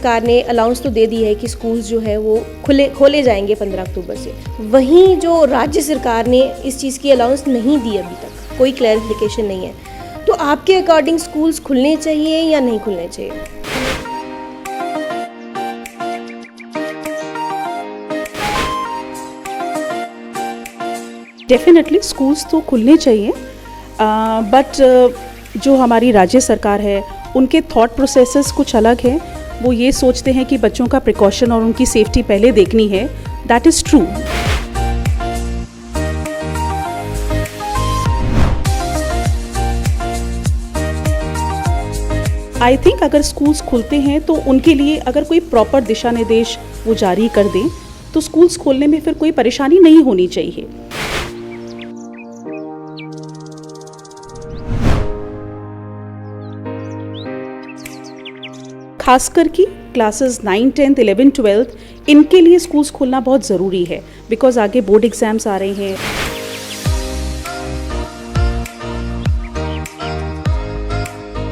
सरकार ने अलाउंस तो दे दी है कि स्कूल्स जो है वो खोले जाएंगे 15 अक्टूबर से, वहीं जो राज्य सरकार ने इस चीज़ की अलाउंस नहीं दी अभी तक, कोई क्लैरिफिकेशन नहीं है। तो आपके अकॉर्डिंग स्कूल्स खुलने चाहिए या नहीं खुलने चाहिए? डेफिनेटली स्कूल्स तो खुलने चाहिए, बट जो हमारी राज्य सरकार है उनके थॉट प्रोसेसेस कुछ अलग हैं। वो ये सोचते हैं कि बच्चों का प्रिकॉशन और उनकी सेफ्टी पहले देखनी है। That is true. I think अगर स्कूल्स खुलते हैं तो उनके लिए अगर कोई प्रॉपर दिशा निर्देश वो जारी कर दें तो स्कूल्स खोलने में फिर कोई परेशानी नहीं होनी चाहिए। खासकर कि क्लासेस 9, 10, 11, 12 इनके लिए स्कूल्स खोलना बहुत ज़रूरी है, बिकॉज आगे बोर्ड एग्ज़ाम्स आ रहे हैं।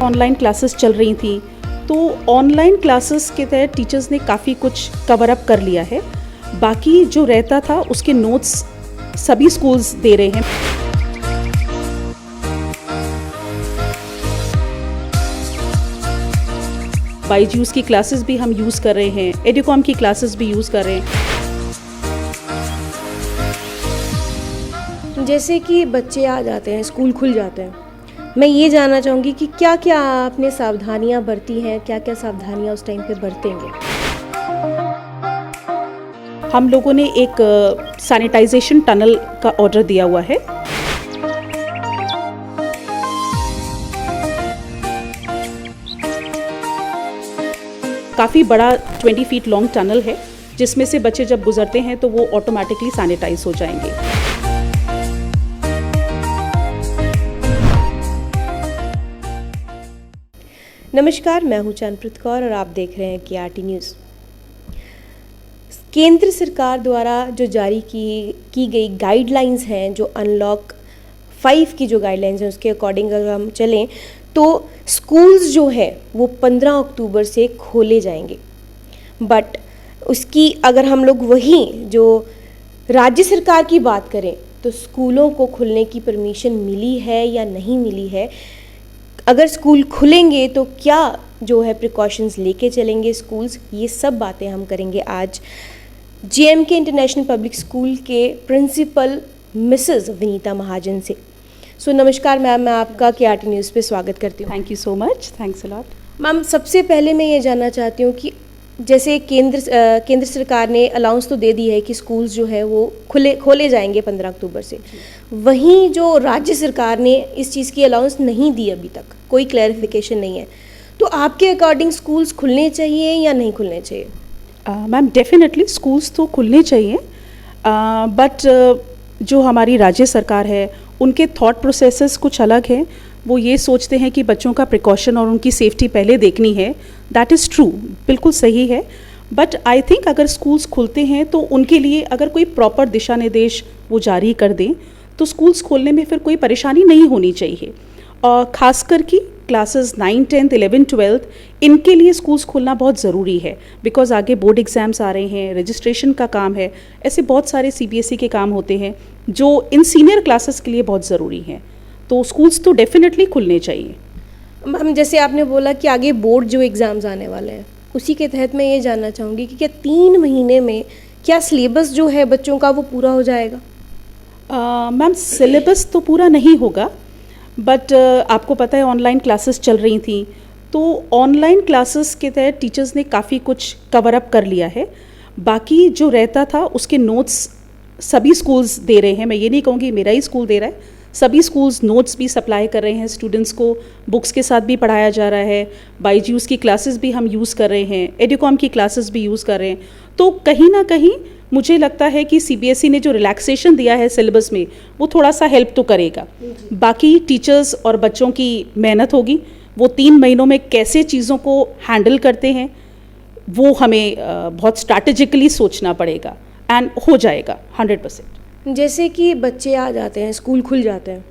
ऑनलाइन क्लासेस चल रही थी, तो ऑनलाइन क्लासेस के तहत टीचर्स ने काफ़ी कुछ कवर अप कर लिया है। बाकी जो रहता था उसके नोट्स सभी स्कूल्स दे रहे हैं। बाईजूस की क्लासेस भी हम यूज़ कर रहे हैं, एडुकॉम की क्लासेस भी यूज़ कर रहे हैं। जैसे कि बच्चे आ जाते हैं, स्कूल खुल जाते हैं, मैं ये जानना चाहूँगी कि क्या क्या आपने सावधानियाँ बरती हैं, क्या क्या सावधानियाँ उस टाइम पे बरतेंगे? हम लोगों ने एक सैनिटाइजेशन टनल का ऑर्डर दिया हुआ है। काफ़ी बड़ा 20 फीट लॉन्ग टनल है, जिसमें से बच्चे जब गुजरते हैं तो वो ऑटोमेटिकली सैनिटाइज हो जाएंगे। नमस्कार, मैं हूँ चंद्रप्रीत कौर और आप देख रहे हैं KRT न्यूज़। केंद्र सरकार द्वारा जो जारी की गई गाइडलाइंस हैं, जो अनलॉक 5 की जो गाइडलाइंस हैं उसके अकॉर्डिंग अगर हम चलें तो स्कूल्स जो है वो 15 अक्टूबर से खोले जाएंगे। बट उसकी अगर हम लोग वहीं जो राज्य सरकार की बात करें तो स्कूलों को खुलने की परमिशन मिली है या नहीं मिली है, अगर स्कूल खुलेंगे तो क्या जो है प्रिकॉशंस लेके चलेंगे स्कूल्स, ये सब बातें हम करेंगे आज JMK इंटरनेशनल पब्लिक स्कूल के प्रिंसिपल मिसेस विनीता महाजन से। सो नमस्कार मैम, मैं आपका KRT न्यूज़ पे स्वागत करती हूँ। Thank you so much, thanks a lot. Ma'am, सबसे पहले मैं ये जानना चाहती हूँ कि जैसे केंद्र सरकार ने अलाउंस तो दे दी है कि स्कूल्स जो है वो खोले जाएंगे 15 अक्टूबर से, वहीं जो राज्य सरकार ने इस चीज़ की अलाउंस नहीं दी अभी तक, कोई क्लैरिफिकेशन नहीं है। तो आपके अकॉर्डिंग स्कूल्स खुलने चाहिए या नहीं खुलने चाहिए? मैम, डेफिनेटली स्कूल्स तो खुलने चाहिए, बट जो हमारी राज्य सरकार है उनके थॉट प्रोसेसेस कुछ अलग हैं। वो ये सोचते हैं कि बच्चों का प्रिकॉशन और उनकी सेफ्टी पहले देखनी है। दैट इज़ ट्रू, बिल्कुल सही है। बट आई थिंक अगर स्कूल्स खुलते हैं तो उनके लिए अगर कोई प्रॉपर दिशा निर्देश वो जारी कर दें तो स्कूल्स खोलने में फिर कोई परेशानी नहीं होनी चाहिए। और ख़ासकर कि क्लासेस 9, 10, 11, 12 इनके लिए स्कूल्स खोलना बहुत ज़रूरी है, बिकॉज आगे बोर्ड एग्ज़ाम्स आ रहे हैं, रजिस्ट्रेशन का काम है, ऐसे बहुत सारे CBSE के काम होते हैं जो इन सीनियर क्लासेस के लिए बहुत ज़रूरी हैं। तो स्कूल्स तो डेफिनेटली खुलने चाहिए। मैम, जैसे आपने बोला कि आगे बोर्ड जो एग्ज़ाम्स आने वाले हैं, उसी के तहत मैं ये जानना चाहूँगी कि क्या 3 महीने में क्या सिलेबस जो है बच्चों का वो पूरा हो जाएगा? मैम, सिलेबस तो पूरा नहीं होगा, बट आपको पता है ऑनलाइन क्लासेस चल रही थी, तो ऑनलाइन क्लासेस के तहत टीचर्स ने काफ़ी कुछ कवर अप कर लिया है। बाकी जो रहता था उसके नोट्स सभी स्कूल्स दे रहे हैं। मैं ये नहीं कहूँगी मेरा ही स्कूल दे रहा है, सभी स्कूल्स नोट्स भी सप्लाई कर रहे हैं स्टूडेंट्स को, बुक्स के साथ भी पढ़ाया जा रहा है। बाईजूस की क्लासेस भी हम यूज़ कर रहे हैं, एडुकॉम की क्लासेस भी यूज़ कर रहे हैं। तो कहीं ना कहीं मुझे लगता है कि CBSE ने जो रिलैक्सेशन दिया है सिलेबस में वो थोड़ा सा हेल्प तो करेगा। बाकी टीचर्स और बच्चों की मेहनत होगी, वो 3 महीनों में कैसे चीज़ों को हैंडल करते हैं वो हमें बहुत स्ट्रैटेजिकली सोचना पड़ेगा, एंड हो जाएगा 100%। जैसे कि बच्चे आ जाते हैं, स्कूल खुल जाते हैं,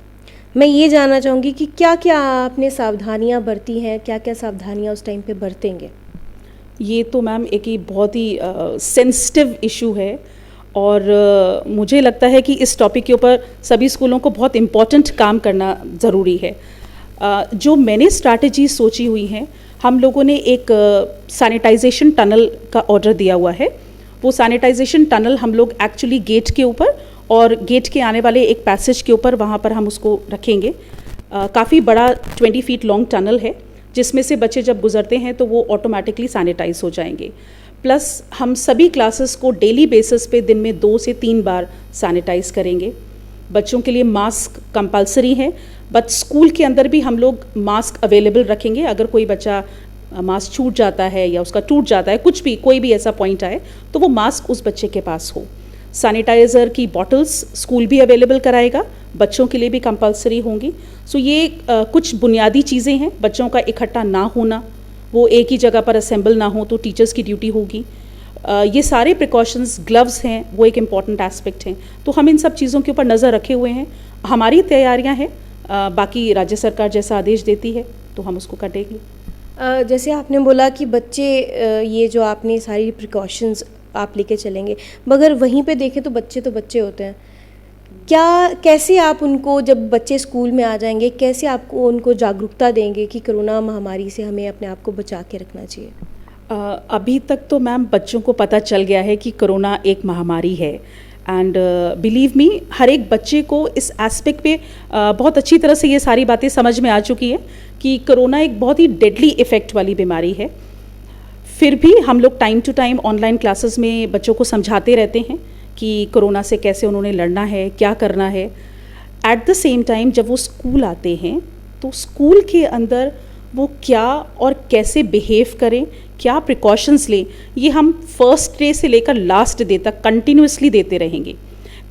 मैं ये जानना चाहूँगी कि क्या क्या आपने सावधानियाँ बरती हैं, क्या क्या सावधानियाँ उस टाइम पे बरतेंगे? ये तो मैम एक ही बहुत ही सेंसिटिव इशू है और मुझे लगता है कि इस टॉपिक के ऊपर सभी स्कूलों को बहुत इम्पॉर्टेंट काम करना ज़रूरी है। जो मैंने स्ट्रैटेजी सोची हुई हैं, हम लोगों ने एक सैनिटाइजेशन टनल का ऑर्डर दिया हुआ है। वो सैनिटाइजेशन टनल हम लोग एक्चुअली गेट के ऊपर और गेट के आने वाले एक पैसेज के ऊपर वहाँ पर हम उसको रखेंगे। काफ़ी बड़ा 20 फीट लॉन्ग टनल है जिसमें से बच्चे जब गुजरते हैं तो वो ऑटोमेटिकली सैनिटाइज हो जाएंगे। प्लस हम सभी क्लासेस को डेली बेसिस पे दिन में 2 से 3 बार सैनिटाइज करेंगे। बच्चों के लिए मास्क कंपलसरी है, बट स्कूल के अंदर भी हम लोग मास्क अवेलेबल रखेंगे। अगर कोई बच्चा मास्क छूट जाता है या उसका टूट जाता है, कुछ भी कोई भी ऐसा पॉइंट आए तो वो मास्क उस बच्चे के पास हो। सैनिटाइज़र की बॉटल्स स्कूल भी अवेलेबल कराएगा, बच्चों के लिए भी कंपलसरी होंगी। सो ये कुछ बुनियादी चीज़ें हैं। बच्चों का इकट्ठा ना होना, वो एक ही जगह पर असेंबल ना हो तो टीचर्स की ड्यूटी होगी। ये सारे प्रिकॉशंस, ग्लव्स हैं, वो एक इम्पॉर्टेंट एस्पेक्ट हैं। तो हम इन सब चीज़ों के ऊपर नज़र रखे हुए हैं। हमारी तैयारियां हैं, बाकी राज्य सरकार जैसा आदेश देती है तो हम उसको करेंगे। जैसे आपने बोला कि बच्चे ये जो आपने सारी प्रिकॉशंस आप लेके चलेंगे, मगर वहीं पे देखें तो बच्चे होते हैं। कैसे आप उनको, जब बच्चे स्कूल में आ जाएंगे, कैसे आपको उनको जागरूकता देंगे कि कोरोना महामारी से हमें अपने आप को बचा के रखना चाहिए? अभी तक तो मैम बच्चों को पता चल गया है कि कोरोना एक महामारी है एंड बिलीव मी, हर एक बच्चे को इस एस्पेक्ट पे बहुत अच्छी तरह से ये सारी बातें समझ में आ चुकी है कि कोरोना एक बहुत ही डेडली इफ़ेक्ट वाली बीमारी है। फिर भी हम लोग time to time online classes में बच्चों को समझाते रहते हैं कि कोरोना से कैसे उन्होंने लड़ना है, क्या करना है। एट द सेम टाइम जब वो स्कूल आते हैं तो स्कूल के अंदर वो क्या और कैसे बिहेव करें, क्या प्रिकॉशंस लें, ये हम फर्स्ट डे से लेकर लास्ट डे तक कंटिन्यूसली देते रहेंगे।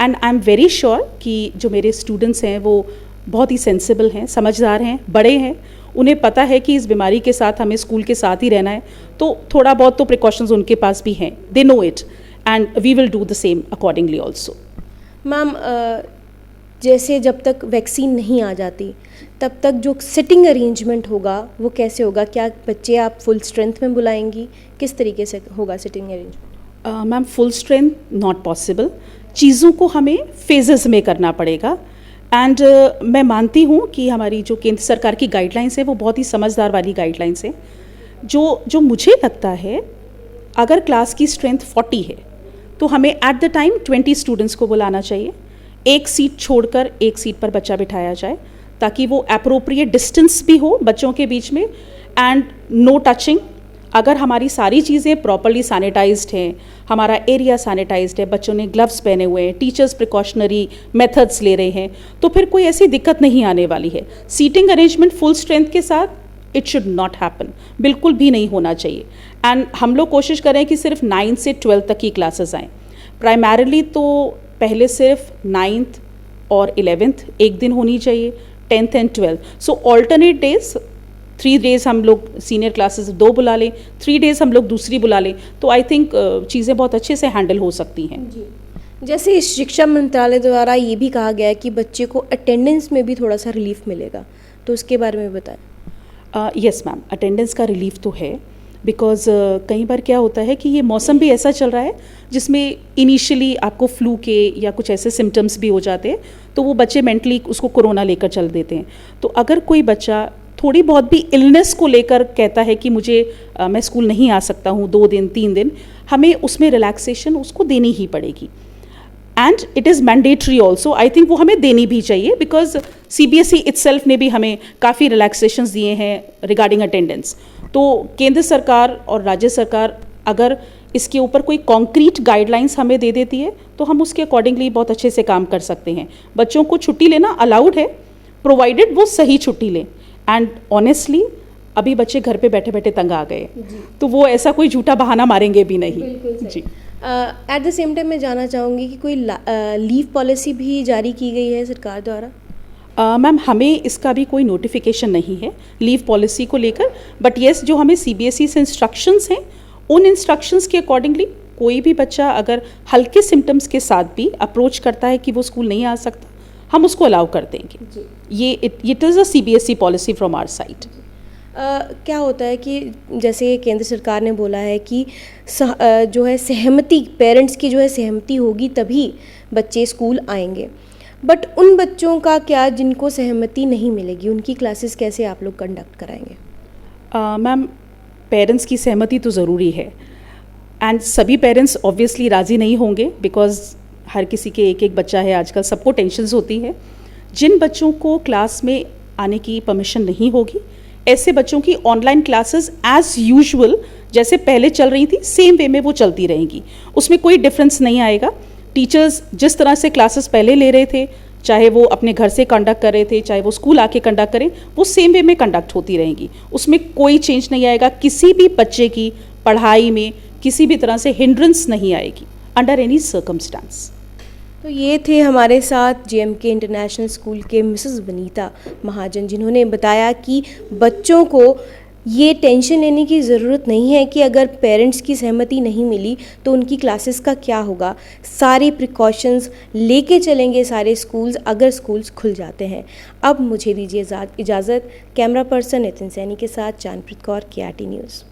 And I am very sure कि जो मेरे स्टूडेंट्स हैं वो बहुत ही सेंसिबल हैं, समझदार हैं, बड़े हैं। उन्हें पता है कि इस बीमारी के साथ हमें स्कूल के साथ ही रहना है, तो थोड़ा बहुत तो प्रिकॉशंस उनके पास भी हैं। They know it and we will do the same accordingly also. Ma'am, जैसे जब तक वैक्सीन नहीं आ जाती तब तक जो सिटिंग अरेंजमेंट होगा वो कैसे होगा? क्या बच्चे आप फुल स्ट्रेंथ में बुलाएंगी? किस तरीके से होगा sitting arrangement? Ma'am, full strength not possible. चीज़ों को हमें फेजेस में करना पड़ेगा। एंड मैं मानती हूँ कि हमारी जो केंद्र सरकार की गाइडलाइंस है वो बहुत ही समझदार वाली गाइडलाइंस है। जो मुझे लगता है, अगर क्लास की स्ट्रेंथ 40 है तो हमें एट द टाइम 20 स्टूडेंट्स को बुलाना चाहिए। एक सीट छोड़कर एक सीट पर बच्चा बिठाया जाए ताकि वो एप्रोप्रिएट डिस्टेंस भी हो बच्चों के बीच में एंड नो टचिंग। अगर हमारी सारी चीज़ें प्रॉपरली सैनिटाइज्ड हैं, हमारा एरिया सैनिटाइज्ड है, बच्चों ने ग्लव्स पहने हुए हैं, टीचर्स प्रिकॉशनरी मेथड्स ले रहे हैं, तो फिर कोई ऐसी दिक्कत नहीं आने वाली है। सीटिंग अरेंजमेंट फुल स्ट्रेंथ के साथ इट शुड नॉट हैपन, बिल्कुल भी नहीं होना चाहिए। एंड हम लोग कोशिश करें कि सिर्फ 9 से 12 तक की क्लासेस आएँ। प्राइमरीली तो पहले सिर्फ 9th और 11th एक दिन होनी चाहिए, 10th and 12th। So alternate days, 3 days हम लोग सीनियर क्लासेस 2 बुला लें, 3 डेज हम लोग दूसरी बुला लें, तो आई थिंक चीज़ें बहुत अच्छे से हैंडल हो सकती हैं। जी, जैसे शिक्षा मंत्रालय द्वारा ये भी कहा गया है कि बच्चे को अटेंडेंस में भी थोड़ा सा रिलीफ मिलेगा, तो उसके बारे में बताएं। यस मैम, अटेंडेंस का रिलीफ तो है, बिकॉज़ कई बार क्या होता है कि ये मौसम भी ऐसा चल रहा है जिसमें इनिशियली आपको फ्लू के या कुछ ऐसे सिम्टम्स भी हो जाते हैं, तो वो बच्चे मेंटली उसको कोरोना लेकर चल देते हैं। तो अगर कोई बच्चा थोड़ी बहुत भी इलनेस को लेकर कहता है कि मुझे मैं स्कूल नहीं आ सकता हूँ 2 दिन 3 दिन, हमें उसमें रिलैक्सेशन उसको देनी ही पड़ेगी। And it is mandatory also, I think वो हमें देनी भी चाहिए, बिकॉज CBSE इटसेल्फ ने भी हमें काफ़ी रिलैक्सेशंस दिए हैं रिगार्डिंग अटेंडेंस। तो केंद्र सरकार और राज्य सरकार अगर इसके ऊपर कोई कॉन्क्रीट गाइडलाइंस हमें दे देती है तो हम उसके अकॉर्डिंगली बहुत अच्छे से काम कर सकते हैं। बच्चों को छुट्टी लेना अलाउड है, प्रोवाइडेड वो सही छुट्टी लें। एंड ऑनेस्टली अभी बच्चे घर पे बैठे बैठे तंग आ गए, तो वो ऐसा कोई झूठा बहाना मारेंगे भी नहीं। जी। एट द सेम टाइम मैं जानना चाहूँगी कि कोई लीव पॉलिसी भी जारी की गई है सरकार द्वारा? मैम, हमें इसका भी कोई नोटिफिकेशन नहीं है लीव पॉलिसी को लेकर, बट येस जो हमें CBSE से इंस्ट्रक्शंस हैं उन इंस्ट्रक्शंस के अकॉर्डिंगली कोई भी बच्चा अगर हल्के सिम्टम्स के साथ भी अप्रोच करता है कि वो स्कूल नहीं आ सकता, हम उसको अलाउ कर देंगे। ये it is a CBSE policy from our side. क्या होता है कि जैसे केंद्र सरकार ने बोला है कि जो है सहमति, पेरेंट्स की जो है सहमति होगी तभी बच्चे स्कूल आएंगे, बट उन बच्चों का क्या जिनको सहमति नहीं मिलेगी, उनकी क्लासेस कैसे आप लोग कंडक्ट कराएंगे? मैम, पेरेंट्स की सहमति तो ज़रूरी है, एंड सभी पेरेंट्स ऑब्वियसली राज़ी नहीं होंगे, बिकॉज हर किसी के एक एक बच्चा है, आजकल सबको टेंशन्स होती है। जिन बच्चों को क्लास में आने की परमिशन नहीं होगी, ऐसे बच्चों की ऑनलाइन क्लासेस एज़ यूजुअल जैसे पहले चल रही थी सेम वे में वो चलती रहेंगी, उसमें कोई डिफरेंस नहीं आएगा। टीचर्स जिस तरह से क्लासेस पहले ले रहे थे, चाहे वो अपने घर से कंडक्ट कर रहे थे, चाहे वो स्कूल आके कंडक्ट करें, वो सेम वे में कंडक्ट होती रहेंगी, उसमें कोई चेंज नहीं आएगा। किसी भी बच्चे की पढ़ाई में किसी भी तरह से हिंड्रेंस नहीं आएगी अंडर एनी सर्कमस्टांस। तो ये थे हमारे साथ JMK इंटरनेशनल स्कूल के मिसेस वनीता महाजन, जिन्होंने बताया कि बच्चों को ये टेंशन लेने की ज़रूरत नहीं है कि अगर पेरेंट्स की सहमति नहीं मिली तो उनकी क्लासेस का क्या होगा। सारे प्रिकॉशंस लेके चलेंगे सारे स्कूल्स, अगर स्कूल्स खुल जाते हैं। अब मुझे दीजिए इजाज़त। कैमरा पर्सन नितिन सैनी के साथ जानप्रीत कौर, KRT न्यूज़।